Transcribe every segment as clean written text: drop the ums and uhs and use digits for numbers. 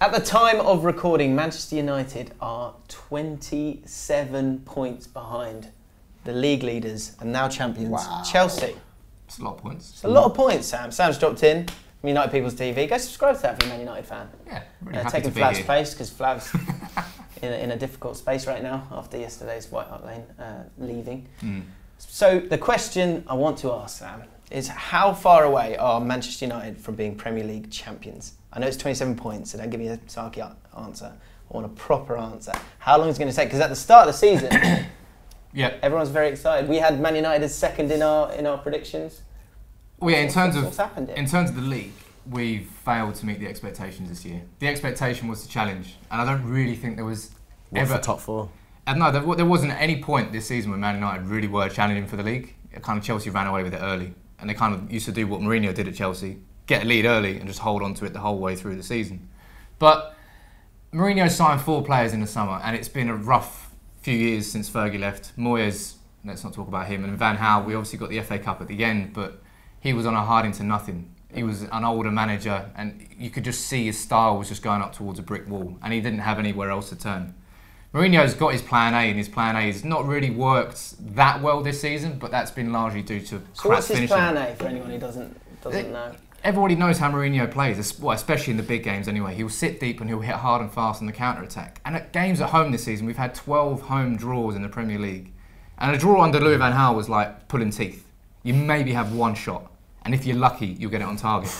At the time of recording, Manchester United are 27 points behind the league leaders and now champions, Chelsea. It's a lot of points. It's a lot of points, Sam. Sam's dropped in from United People's TV. Go subscribe to that if you're a Man United fan. Yeah, really happy taking to be Flav's here. place because Flav's in a difficult space right now after yesterday's White Hart Lane leaving. So the question I want to ask, Sam, is how far away are Manchester United from being Premier League champions? I know it's 27 points, so don't give me a sarky answer. I want a proper answer. How long is it going to take? Because at the start of the season, yeah, everyone's very excited. We had Man United as second in our predictions. Well, yeah, in terms of the league, we've failed to meet the expectations this year. The expectation was to challenge, and I don't really think there was ever top four. No, there wasn't any point this season when Man United really were challenging for the league. Kind of Chelsea ran away with it early, and they kind of used to do what Mourinho did at Chelsea: get a lead early and just hold on to it the whole way through the season. But Mourinho signed 4 players in the summer, and it's been a rough few years since Fergie left. Moyes, let's not talk about him, and Van Gaal. We obviously got the FA Cup at the end, but he was on a hard into nothing. He was an older manager, and you could just see his style was just going up towards a brick wall, and he didn't have anywhere else to turn. Mourinho's got his plan A, and his plan A has not really worked that well this season, but that's been largely due to So what's his plan A for anyone who doesn't know? Everybody knows how Mourinho plays, especially in the big games anyway. He'll sit deep and he'll hit hard and fast on the counter-attack. And at games at home this season, we've had 12 home draws in the Premier League. And a draw under Louis van Gaal was like pulling teeth. You maybe have one shot, and if you're lucky, you'll get it on target.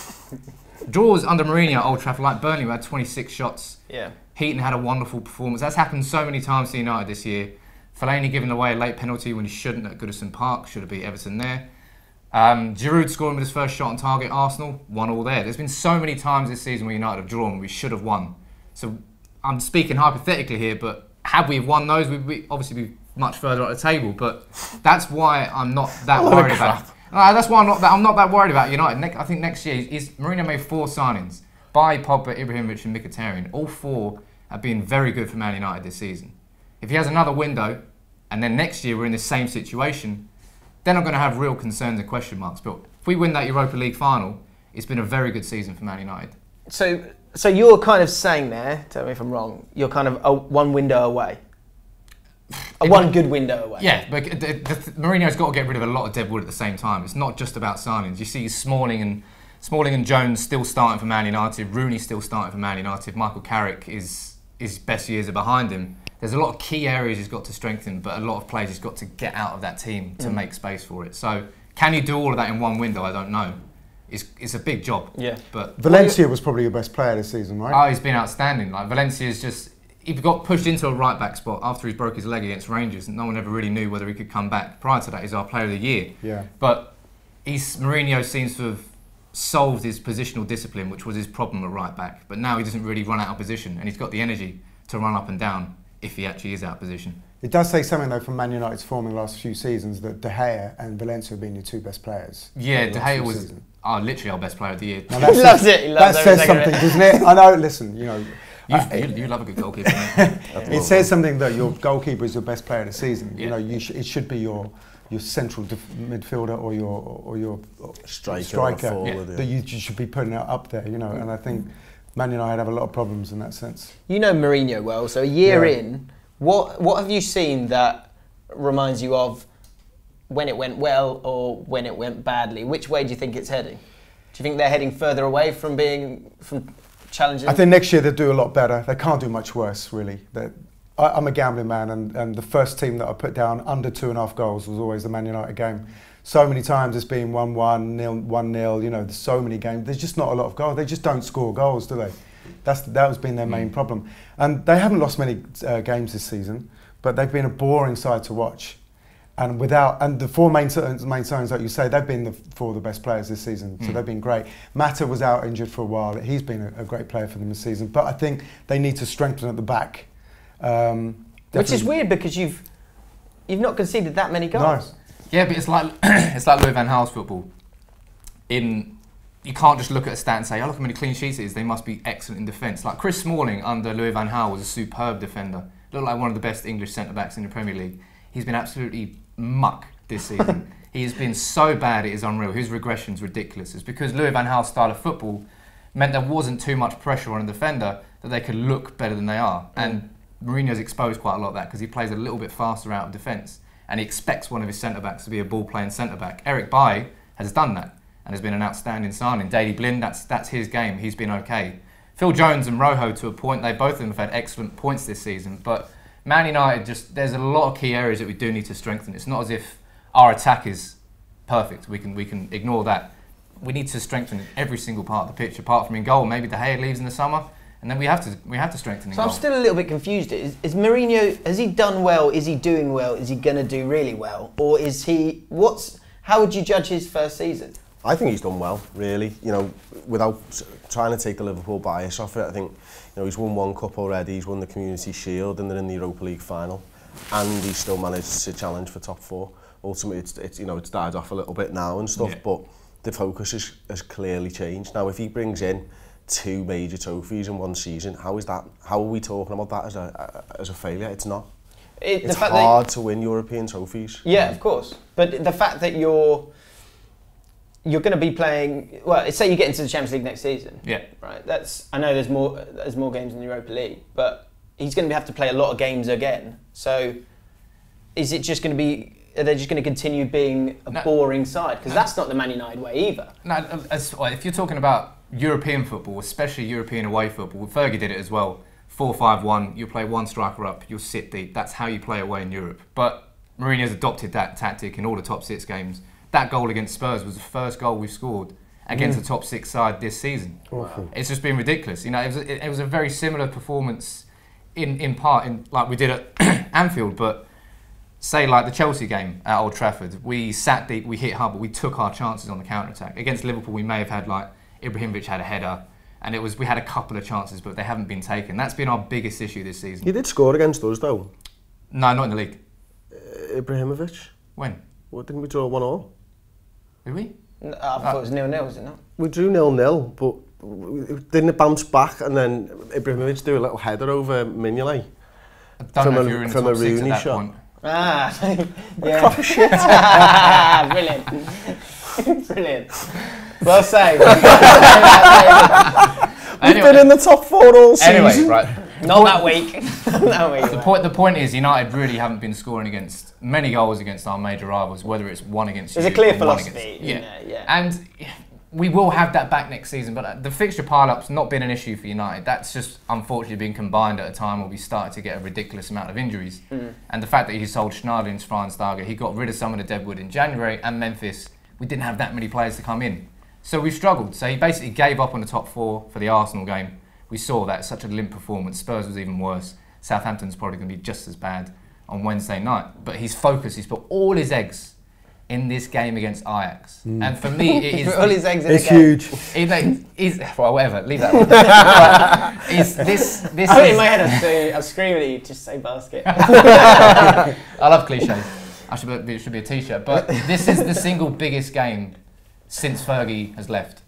Draws under Mourinho at Old Trafford, like Burnley, we had 26 shots. Yeah. Heaton had a wonderful performance. That's happened so many times to United this year. Fellaini giving away a late penalty when he shouldn't at Goodison Park. Should have beat Everton there. Giroud scoring with his first shot on target. Arsenal, 1-1 there. There's been so many times this season where United have drawn, we should have won. So I'm speaking hypothetically here, but had we won those, we'd obviously be much further up the table. But that's why I'm not that worried about it. That's why I'm not that worried about United. I think next year, Mourinho made 4 signings by Pogba, Ibrahimovic and Mkhitaryan. All 4 have been very good for Man United this season. If he has another window, and then next year we're in the same situation, then I'm going to have real concerns and question marks. But if we win that Europa League final, it's been a very good season for Man United. So you're kind of saying there, tell me if I'm wrong, you're kind of one window away. One good window away. Yeah, but Mourinho's got to get rid of a lot of dead wood at the same time. It's not just about signings. You see Smalling and Jones still starting for Man United. Rooney still starting for Man United. Michael Carrick, his best years are behind him. There's a lot of key areas he's got to strengthen, but a lot of players he's got to get out of that team to make space for it. So can you do all of that in one window? I don't know. It's a big job. Yeah. But Valencia was probably your best player this season, right? Oh, he's been outstanding. Like Valencia's just, he got pushed into a right back spot after he broke his leg against Rangers, and no one ever really knew whether he could come back. Prior to that, he's our player of the year. Yeah. But Mourinho seems to have solved his positional discipline, which was his problem at right back. But now he doesn't really run out of position, and he's got the energy to run up and down if he actually is out of position. It does say something though from Man United's form in the last few seasons that De Gea and Valencia have been your 2 best players. Yeah, De Gea was literally our best player of the year. Now, he loves it. That says something, doesn't it? I know. Listen, you know. You love a good goalkeeper. It says something that your goalkeeper is your best player of the season. Yeah. You know, it should be your central midfielder or your striker that you should be putting up there. You know, and I think Man United have a lot of problems in that sense. You know Mourinho well, so a year in, what have you seen that reminds you of when it went well or when it went badly? Which way do you think it's heading? Do you think they're heading further away from challenging? I think next year they'll do a lot better. They can't do much worse, really. I'm a gambling man, and the first team that I put down under 2.5 goals was always the Man United game. So many times it's been 1-1, 1-0. You know, there's so many games. There's just not a lot of goals. They just don't score goals, do they? That has been their main problem. And they haven't lost many games this season, but they've been a boring side to watch. And the 4 main signings that you say, they've been 4 of the best players this season, so they've been great. Mata was out injured for a while. He's been a great player for them this season, but I think they need to strengthen at the back. Which is weird because you've not conceded that many goals. No. Yeah, but it's like Louis van Gaal's football. You can't just look at a stat and say, oh, look how many clean sheets it is. They must be excellent in defence. Like Chris Smalling under Louis van Gaal was a superb defender. Looked like one of the best English centre-backs in the Premier League. He's been absolutely muck this season. He has been so bad it is unreal. His regression's ridiculous. It's because Louis van Gaal's style of football meant there wasn't too much pressure on a defender, that they could look better than they are. And Mourinho's exposed quite a lot of that because he plays a little bit faster out of defence and he expects one of his centre-backs to be a ball-playing centre-back. Eric Bailly has done that and has been an outstanding signing. Daley Blind, that's his game. He's been okay. Phil Jones and Rojo, to a point, both of them have had excellent points this season, but Man United, there's a lot of key areas that we do need to strengthen. It's not as if our attack is perfect. We can ignore that. We need to strengthen every single part of the pitch, apart from in goal. Maybe De Gea leaves in the summer, and then we have to strengthen in goal. So I'm still a little bit confused. Is Mourinho, has he done well? Is he doing well? Is he going to do really well? Or is he, how would you judge his first season? I think he's done well, really. You know, without trying to take the Liverpool bias off it, I think, you know, he's won one cup already, he's won the Community Shield, and they're in the Europa League final, and he's still managed to challenge for top 4. Ultimately, it's you know, it's died off a little bit now and stuff, but the focus has clearly changed. Now, if he brings in 2 major trophies in one season, how are we talking about that as a failure? It's not. It's hard to win European trophies. Yeah, of course. But the fact that you're going to be playing, well, say you get into the Champions League next season. Yeah. Right. I know there's more games in the Europa League, but he's going to have to play a lot of games again. So is it just going to be, are they just going to continue being a boring side? Because that's not the Man United way either. No, if you're talking about European football, especially European away football, Fergie did it as well. 4-5-1, you play one striker up, you'll sit deep. That's how you play away in Europe. But Mourinho's adopted that tactic in all the top 6 games. That goal against Spurs was the first goal we've scored against a top 6 side this season. Awful. It's just been ridiculous. You know, it was a very similar performance in part, like we did at Anfield, but say like the Chelsea game at Old Trafford, we sat deep, we hit hard, but we took our chances on the counter-attack. Against Liverpool, we may have had like Ibrahimovic had a header, and we had a couple of chances, but they haven't been taken. That's been our biggest issue this season. He did score against us though. No, not in the league. Ibrahimovic. When? Well, didn't we draw 1-1? Did we? No, I thought it was 0-0, was it not? We drew 0-0, but didn't it bounce back and then Ibrahimovic do a little header over Mignolet? I don't know if you were in the top 6 at that shot. point. Yeah. Proper shit. Brilliant. Brilliant. Well saved. We've been in the top 4 all season. Anyway, right. Not that week. Not that week. The point is, United really haven't been scoring against many goals against our major rivals, whether it's one against. There's a clear philosophy. Yeah. And we will have that back next season. But the fixture pile-up's not been an issue for United. That's just unfortunately been combined at a time where we started to get a ridiculous amount of injuries. And the fact that he sold Schneiderlin to Schweinsteiger, he got rid of some of the deadwood in January, and Memphis, we didn't have that many players to come in. So we've struggled. So he basically gave up on the top 4 for the Arsenal game. We saw that, such a limp performance. Spurs was even worse. Southampton's probably going to be just as bad on Wednesday night. But he's focused. He's put all his eggs in this game against Ajax. And for me, it is... all his eggs in It's the game. huge. Well, whatever, leave that one. This in my head, I'm screaming at you, just say basket. I love cliches. It should be a t-shirt. But this is the single biggest game since Fergie has left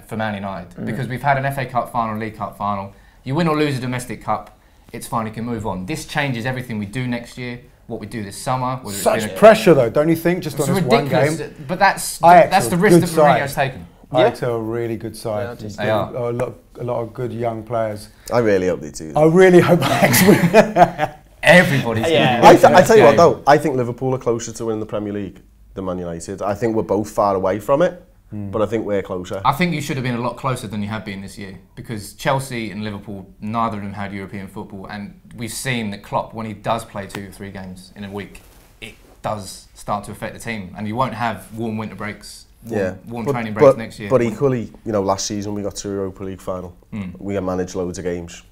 for Man United, because we've had an FA Cup final, League Cup final. You win or lose a domestic cup, it's fine, you can move on. This changes everything we do next year, what we do this summer. Such pressure though, don't you think, just on this one game? But that's the risk that Mourinho's taken. Ajax are a really good side. They are. A lot of good young players. I really hope they do. I really hope Ajax win. Everybody's Yeah. I tell you what though, I think Liverpool are closer to winning the Premier League than Man United. I think we're both far away from it, but I think we're closer. I think you should have been a lot closer than you have been this year, because Chelsea and Liverpool, neither of them had European football, and we've seen that Klopp, when he does play 2 or 3 games in a week, it does start to affect the team, and you won't have warm winter breaks, warm training breaks next year. But equally, you know, last season we got to the Europa League final. We managed loads of games,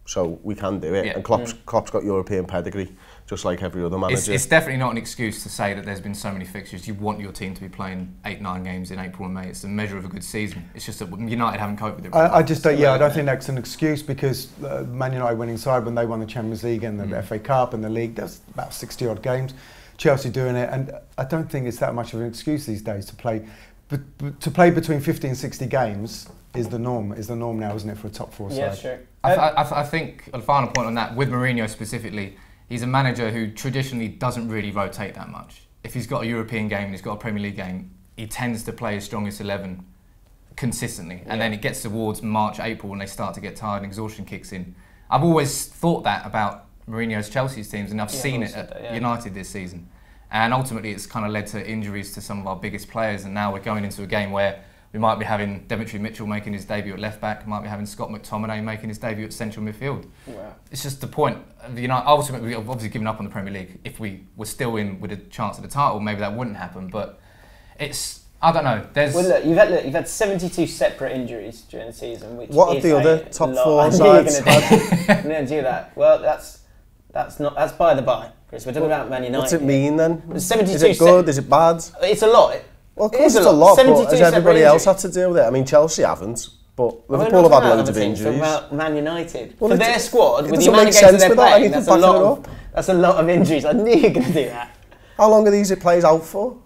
so we can do it. Yeah. And Klopp's got European pedigree, just like every other manager. It's definitely not an excuse to say that there's been so many fixtures. You want your team to be playing 8-9 games in April and May. It's a measure of a good season. It's just that United haven't coped with it. I just don't. Yeah, I don't think that's an excuse, because Man United winning side when they won the Champions League and the FA Cup and the league, that's about 60 odd games. Chelsea doing it, and I don't think it's that much of an excuse these days to play. To play between 50 and 60 games is the norm. Is the norm now, isn't it, for a top 4 side? Yeah, sure. I think a final point on that with Mourinho specifically. He's a manager who traditionally doesn't really rotate that much. If he's got a European game and he's got a Premier League game, he tends to play his strongest 11 consistently, and then it gets towards March, April when they start to get tired and exhaustion kicks in. I've always thought that about Mourinho's Chelsea's teams, and I've seen it at United this season. And ultimately, it's kind of led to injuries to some of our biggest players, and now we're going into a game where we might be having Demetri Mitchell making his debut at left back, might be having Scott McTominay making his debut at central midfield. Wow. It's just the point. Ultimately, we've obviously given up on the Premier League. If we were still in with a chance at the title, maybe that wouldn't happen. But I don't know. Well, look, you've had 72 separate injuries during the season. Which what is are the other top 4 sides? I'm going to do that. Well, that's by the by, Chris. We're talking about Man United. What's it mean then? 72 is it good? Is it bad? It's a lot. Well, of course it's a lot, but has everybody else had to deal with it? I mean, Chelsea haven't, but Liverpool have had loads of injuries. About Man United. For their squad, with the amount of games they're playing, that's a lot of injuries. I knew you were going to do that. How long are these players out for?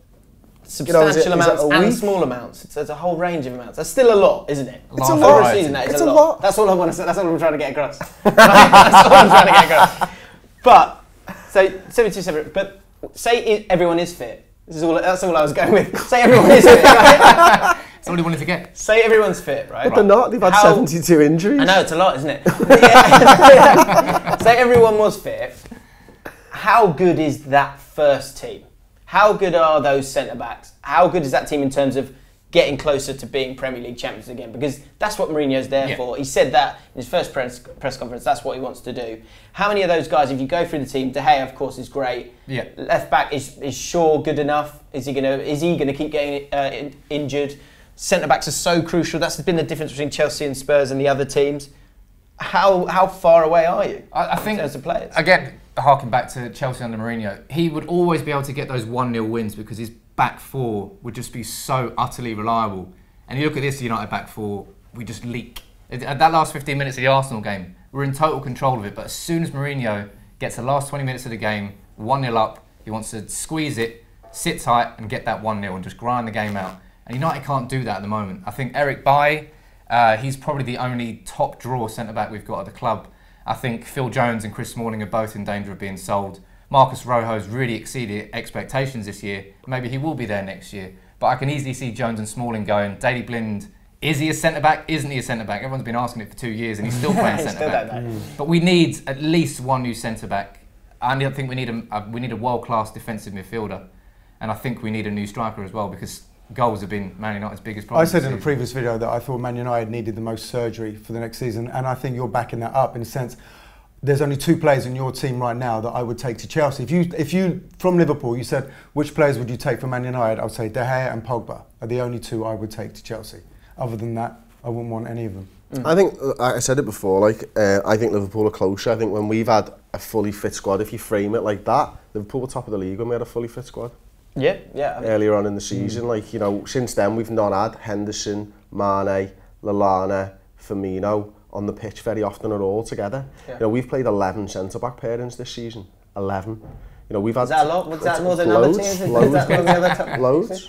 Substantial amounts and small amounts. There's a whole range of amounts. That's still a lot, isn't it? It's a lot. For a season, that is a lot. That's all I want to say. That's all I'm trying to get across. That's all I'm trying to get across. But, so 72 separate, but say everyone is fit. That's all I was going with. Say everyone is fit. Right? That's all he wanted to get. Say everyone's fit, right? But they're not. They've had 72 injuries. I know, it's a lot, isn't it? Say everyone was fit. How good is that first team? How good are those centre-backs? How good is that team in terms of getting closer to being Premier League champions again? Because that's what Mourinho's there for. He said that in his first press conference. That's what he wants to do. How many of those guys, if you go through the team, De Gea, of course, is great. Yeah. Left back is Shaw good enough? Is he gonna keep getting injured? Centre backs are so crucial. That's been the difference between Chelsea and Spurs and the other teams. How far away are you? I think, in terms of players? Again, harking back to Chelsea under Mourinho, he would always be able to get those 1-0 wins because his back four would just be so utterly reliable. And you look at this United back four, we just leak. At that last 15 minutes of the Arsenal game, we're in total control of it. But as soon as Mourinho gets the last 20 minutes of the game, 1-0 up, he wants to squeeze it, sit tight and get that 1-0 and just grind the game out. And United can't do that at the moment. I think Eric Bailly, he's probably the only top draw centre-back we've got at the club. I think Phil Jones and Chris Smalling are both in danger of being sold. Marcus Rojo's really exceeded expectations this year. Maybe he will be there next year. But I can easily see Jones and Smalling going, Daley Blind, is he a centre-back? Isn't he a centre-back? Everyone's been asking it for 2 years and he's still playing centre-back. But we need at least one new centre-back. And I think we need a world-class defensive midfielder. And I think we need a new striker as well because goals have been Man United's biggest problem. I said in a previous video that I thought Man United needed the most surgery for the next season, and I think you're backing that up in a sense. There's only 2 players in your team right now that I would take to Chelsea. If you from Liverpool, you said which players would you take from Man United? I would say De Gea and Pogba are the only 2 I would take to Chelsea. Other than that, I wouldn't want any of them. I think I said it before. I think Liverpool are closer. I think when we've had a fully fit squad, if you frame it like that, Liverpool were top of the league when we had a fully fit squad. Yeah. Earlier on in the season, since then we've not had Henderson, Mane, Lallana, Firmino on the pitch very often at all together. Yeah. We've played 11 centre-back pairings this season. 11. We've had. Is that a lot? Was that more than other teams? Loads.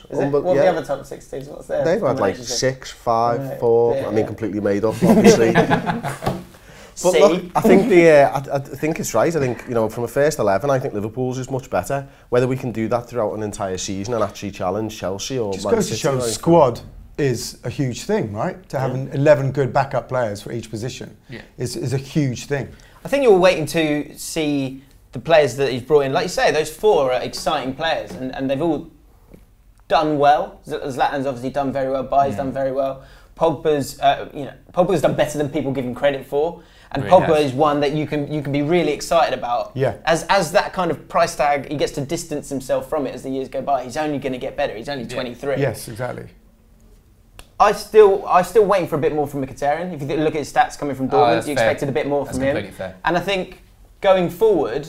What are the other top 6 teams? What's their? They've had 6, 5, 4. Completely made up, obviously. But look, I think I think it's right. I think from a first 11, I think Liverpool's is much better. Whether we can do that throughout an entire season and actually challenge Chelsea or just goes to show squad is a huge thing, right? To have 11 good backup players for each position is a huge thing. I think you're waiting to see the players that he's brought in. Like you say, those 4 are exciting players, and they've all done well. Zlatan's obviously done very well. Bailly's done very well. Pogba's done better than people give him credit for. And really Pogba is one that you can be really excited about. Yeah. As that kind of price tag, he gets to distance himself from it as the years go by. He's only going to get better. He's only 23. Yes, exactly. I still waiting for a bit more from Mkhitaryan. If you look at his stats coming from Dortmund, you expected a bit more from him. That's completely fair. And I think going forward,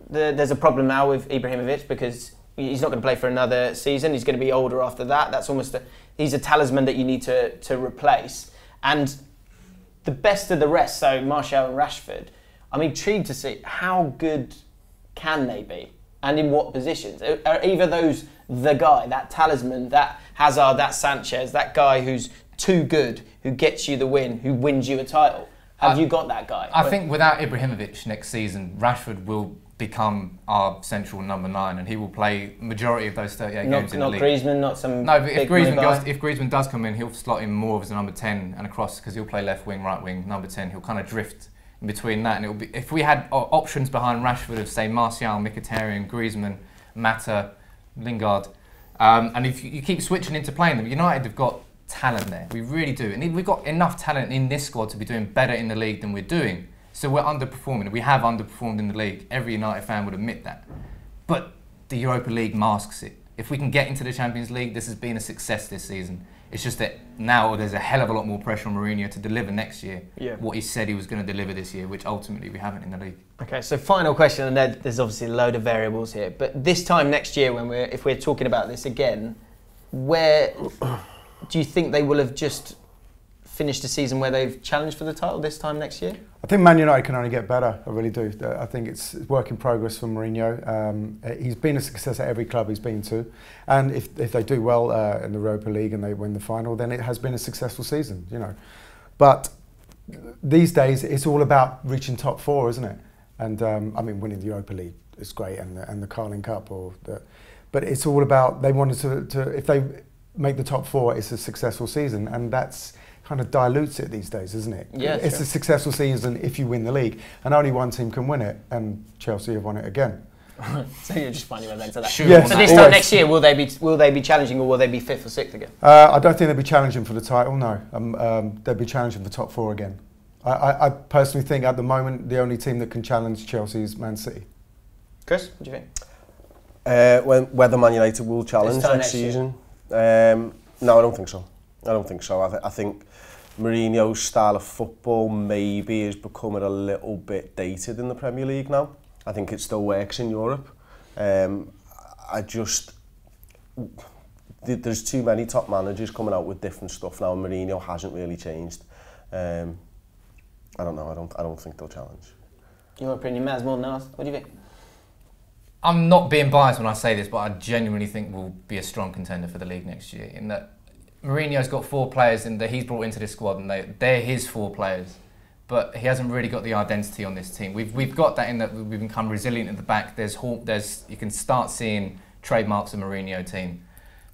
there's a problem now with Ibrahimovic because he's not going to play for another season. He's going to be older after that. That's almost he's a talisman that you need to replace. And the best of the rest, so Martial and Rashford, I'm intrigued to see how good can they be and in what positions. Are either those the guy, that talisman, that Hazard, that Sanchez, that guy who's too good, who gets you the win, who wins you a title? Have you got that guy? I think without Ibrahimovic next season, Rashford will become our central number 9, and he will play majority of those 38 games in the league. Not Griezmann, not some. No, but if big Griezmann does come in, he'll slot in more as a number 10 and across, because he'll play left wing, right wing, number 10. He'll kind of drift in between that, and it'll be, if we had options behind Rashford of say Martial, Mkhitaryan, Griezmann, Mata, Lingard, and if you keep switching into playing them, United have got talent there. We really do, and we've got enough talent in this squad to be doing better in the league than we're doing. So we're underperforming. We have underperformed in the league. Every United fan would admit that. But the Europa League masks it. If we can get into the Champions League, this has been a success this season. It's just that now there's a hell of a lot more pressure on Mourinho to deliver next year what he said he was going to deliver this year, which ultimately we haven't in the league. Okay, so final question, and there's obviously a load of variables here, but this time next year, if we're talking about this again, where do you think they will have just finished a season where they've challenged for the title this time next year? I think Man United can only get better. I really do. I think it's work in progress for Mourinho. He's been a success at every club he's been to, and if they do well in the Europa League and they win the final, then it has been a successful season. But these days it's all about reaching top 4, isn't it? And I mean, winning the Europa League is great, and the Carling Cup, but it's all about they wanted to if they make the top 4, it's a successful season, and that's kind of dilutes it these days, isn't it? Yeah, it's a successful season if you win the league, and only one team can win it, and Chelsea have won it again. So you're just finding ways into that. Yes, so this time next year, will they be challenging, or will they be 5th or 6th again? I don't think they'll be challenging for the title. No, they'll be challenging for top 4 again. I personally think at the moment the only team that can challenge Chelsea is Man City. Chris, what do you think? Whether Man United will challenge next season? No, I don't think so. I think Mourinho's style of football maybe is becoming a little bit dated in the Premier League now. I think it still works in Europe. There's too many top managers coming out with different stuff now, and Mourinho hasn't really changed. I don't know. I don't think they'll challenge. Your opinion matters more than ours. What do you think? I'm not being biased when I say this, but I genuinely think we'll be a strong contender for the league next year. In that Mourinho's got 4 players that he's brought into this squad, and they're his 4 players. But he hasn't really got the identity on this team. We've got that in that we've become resilient at the back. You can start seeing trademarks of Mourinho team.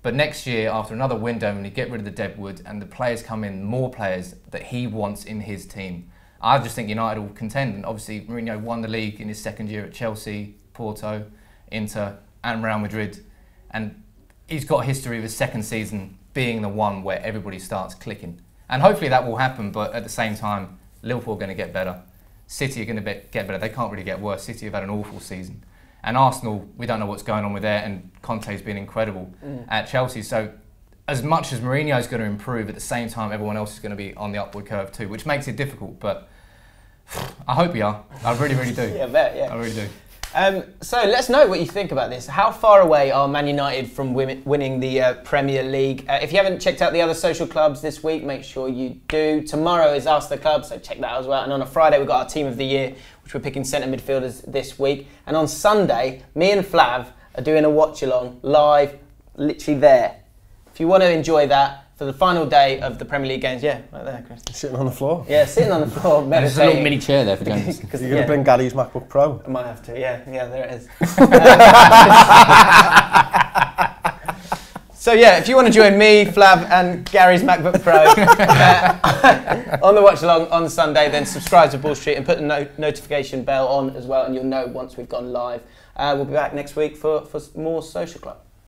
But next year, after another window, when you get rid of the deadwood and the players come in, more players that he wants in his team, I just think United will contend. And obviously, Mourinho won the league in his 2nd year at Chelsea, Porto, Inter, and Real Madrid. And he's got a history of his 2nd season being the one where everybody starts clicking. And hopefully that will happen, but at the same time, Liverpool are going to get better. City are going to get better. They can't really get worse. City have had an awful season. And Arsenal, we don't know what's going on with there, and Conte's been incredible at Chelsea. So as much as Mourinho's going to improve, at the same time, everyone else is going to be on the upward curve too, which makes it difficult. But I hope we are. I really, really do. Yeah, I bet, yeah. I really do. So let us know what you think about this. How far away are Man United from winning the Premier League? If you haven't checked out the other social clubs this week, make sure you do. Tomorrow is Ask the Club, so check that out as well. And on a Friday, we've got our Team of the Year, which we're picking centre midfielders this week. And on Sunday, me and Flav are doing a watch-along live, literally there. If you want to enjoy that, for the final day of the Premier League games, yeah, right there, Chris. Sitting on the floor. Yeah, sitting on the floor, meditating. There's a little mini chair there for James. You're going to bring Gary's MacBook Pro? I might have to, yeah, there it is. So yeah, if you want to join me, Flav, and Gary's MacBook Pro on the watch along on Sunday, then subscribe to Ball Street and put the notification bell on as well, and you'll know once we've gone live. We'll be back next week for more Social Club.